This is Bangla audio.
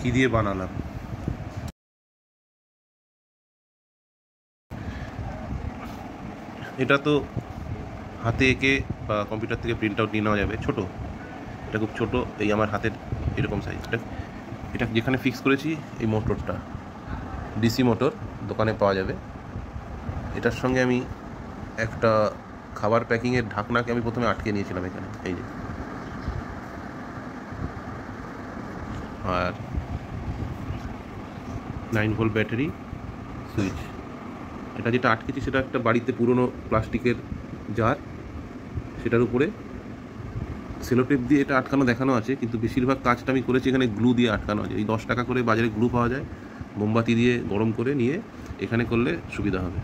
কি দিয়ে বানালাম। এটা তো হাতে এঁকে বা কম্পিউটার থেকে প্রিন্ট আউট নিয়ে নেওয়া যাবে। ছোটো, এটা খুব ছোটো, এই আমার হাতের এরকম সাইজ। এটা যেখানে ফিক্স করেছি এই মোটরটা ডিসি মোটর দোকানে পাওয়া যাবে। এটার সঙ্গে আমি একটা খাবার প্যাকিংয়ের ঢাকনাকে আমি প্রথমে আটকে নিয়েছিলাম এখানে, এই যে। আর 9 ভোল্ট ব্যাটারি সুইচ। এটা যেটা আটকেছি সেটা একটা বাড়িতে পুরনো প্লাস্টিকের জার, সেটার উপরে সেলোটেপ দিয়ে এটা আটকানো দেখানো আছে, কিন্তু বেশিরভাগ কাজটা আমি করেছি এখানে গ্লু দিয়ে আটকানো আছে। এই 10 টাকা করে বাজারে গ্লু পাওয়া যায়, মোমবাতি দিয়ে গরম করে নিয়ে এখানে করলে সুবিধা হবে।